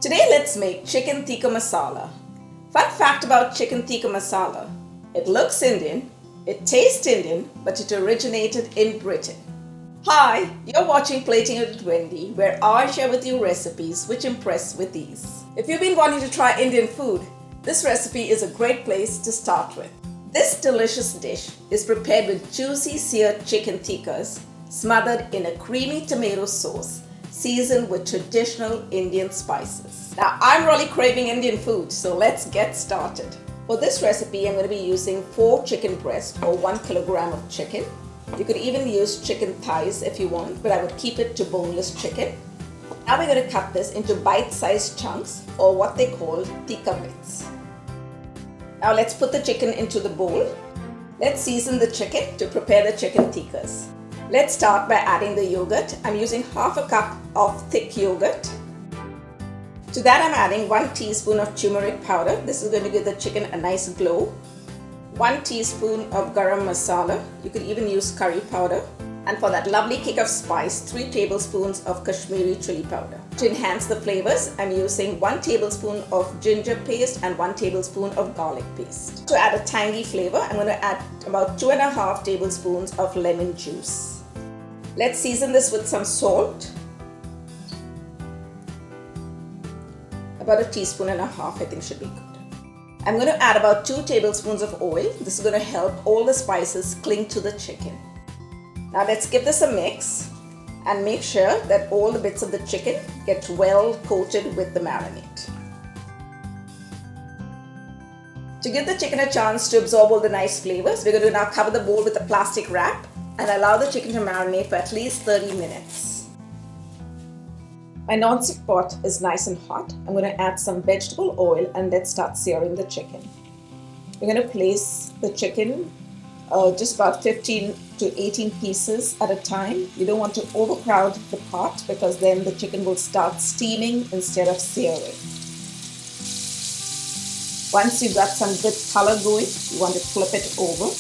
Today let's make Chicken Tikka Masala. Fun fact about Chicken Tikka Masala. It looks Indian, it tastes Indian, but it originated in Britain. Hi, you're watching Plating It with Wendy, where I share with you recipes which impress with ease. If you've been wanting to try Indian food, this recipe is a great place to start with. This delicious dish is prepared with juicy seared chicken tikkas, smothered in a creamy tomato sauce, seasoned with traditional Indian spices. Now, I'm really craving Indian food, so let's get started. For this recipe, I'm going to be using 4 chicken breasts or 1 kilogram of chicken. You could even use chicken thighs if you want, but I would keep it to boneless chicken. Now we're going to cut this into bite-sized chunks, or what they call tikka bits. Now let's put the chicken into the bowl. Let's season the chicken to prepare the chicken tikkas. Let's start by adding the yogurt. I'm using half a cup of thick yogurt. To that I'm adding 1 teaspoon of turmeric powder. This is going to give the chicken a nice glow. 1 teaspoon of Garam Masala. You could even use curry powder. And for that lovely kick of spice, 3 tablespoons of Kashmiri Chilli Powder. To enhance the flavors, I'm using 1 tablespoon of ginger paste and 1 tablespoon of garlic paste. To add a tangy flavor, I'm going to add about 2.5 tablespoons of lemon juice. Let's season this with some salt. About 1.5 teaspoons, I think should be good. I'm going to add about 2 tablespoons of oil. This is going to help all the spices cling to the chicken. Now let's give this a mix and make sure that all the bits of the chicken get well coated with the marinade. To give the chicken a chance to absorb all the nice flavors, we're going to now cover the bowl with a plastic wrap and allow the chicken to marinate for at least 30 minutes. My non-stick pot is nice and hot. I'm going to add some vegetable oil and let's start searing the chicken. We're going to place the chicken just about 15 to 18 pieces at a time. You don't want to overcrowd the pot because then the chicken will start steaming instead of searing. Once you've got some good color going, you want to flip it over.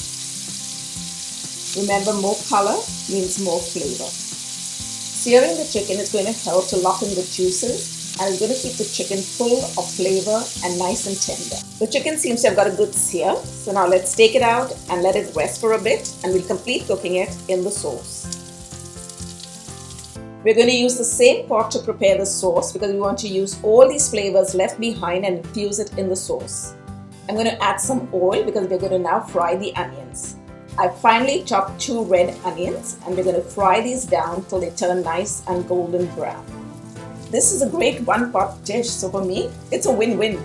Remember, more color means more flavor. Searing the chicken is going to help to lock in the juices and it's going to keep the chicken full of flavor and nice and tender. The chicken seems to have got a good sear, so now let's take it out and let it rest for a bit and we'll complete cooking it in the sauce. We're going to use the same pot to prepare the sauce because we want to use all these flavors left behind and infuse it in the sauce. I'm going to add some oil because we're going to now fry the onions. I've finely chopped 2 red onions and we're going to fry these down till they turn nice and golden brown. This is a great one-pot dish, so for me, it's a win-win.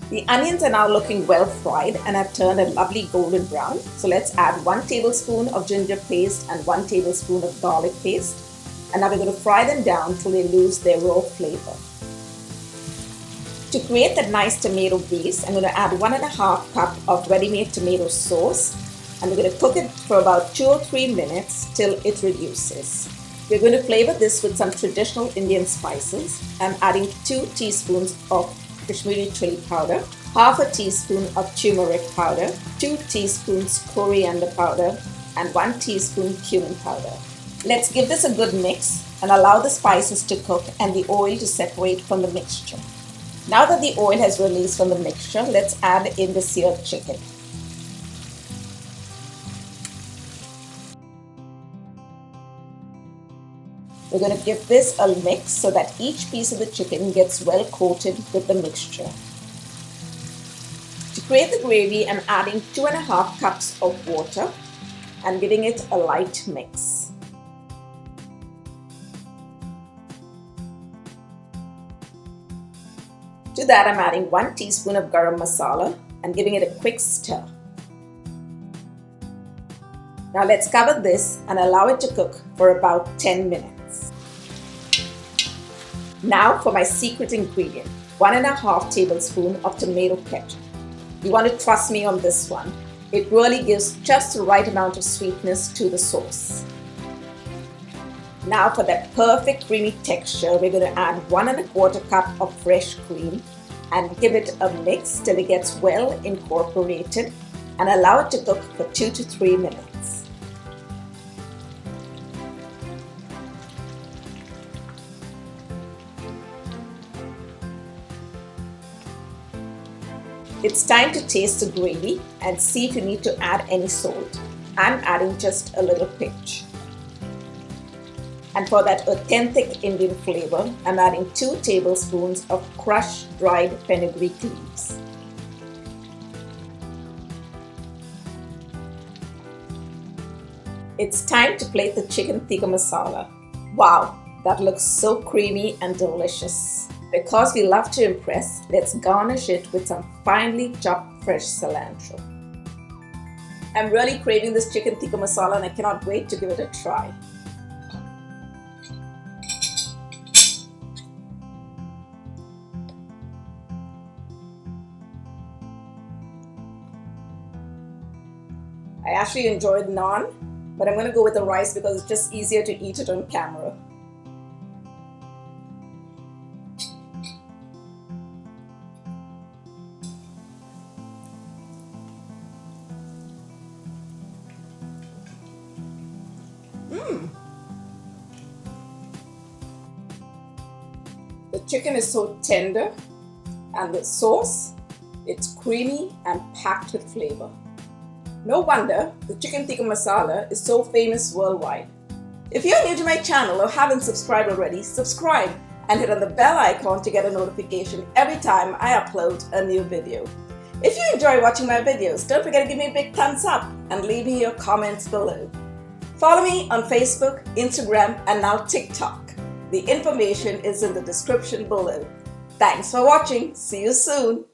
The onions are now looking well fried and have turned a lovely golden brown. So let's add 1 tablespoon of ginger paste and 1 tablespoon of garlic paste. And now we're going to fry them down till they lose their raw flavor. To create that nice tomato base, I'm going to add 1.5 cup of ready-made tomato sauce. And we're going to cook it for about 2 or 3 minutes till it reduces. We're going to flavor this with some traditional Indian spices. I'm adding 2 teaspoons of Kashmiri Chilli Powder, half a teaspoon of turmeric powder, 2 teaspoons coriander powder, and 1 teaspoon cumin powder. Let's give this a good mix and allow the spices to cook and the oil to separate from the mixture. Now that the oil has released from the mixture, let's add in the seared chicken. We're going to give this a mix so that each piece of the chicken gets well coated with the mixture. To create the gravy, I'm adding 2.5 cups of water and giving it a light mix. To that, I'm adding 1 teaspoon of Garam Masala and giving it a quick stir. Now let's cover this and allow it to cook for about 10 minutes. Now for my secret ingredient, 1.5 tablespoons of tomato ketchup. You want to trust me on this one. It really gives just the right amount of sweetness to the sauce. Now for that perfect creamy texture, we're going to add 1 1/4 cup of fresh cream and give it a mix till it gets well incorporated and allow it to cook for 2 to 3 minutes. It's time to taste the gravy and see if you need to add any salt. I'm adding just a little pinch. And for that authentic Indian flavor, I'm adding 2 tablespoons of crushed dried fenugreek leaves. It's time to plate the chicken tikka masala. Wow, that looks so creamy and delicious. Because we love to impress, let's garnish it with some finely chopped fresh cilantro. I'm really craving this chicken tikka masala and I cannot wait to give it a try. I actually enjoyed naan, but I'm going to go with the rice because it's just easier to eat it on camera. The chicken is so tender and the sauce, it's creamy and packed with flavor. No wonder the chicken tikka masala is so famous worldwide. If you're new to my channel or haven't subscribed already, subscribe and hit on the bell icon to get a notification every time I upload a new video. If you enjoy watching my videos, don't forget to give me a big thumbs up and leave me your comments below. Follow me on Facebook, Instagram, and now TikTok. The information is in the description below. Thanks for watching. See you soon.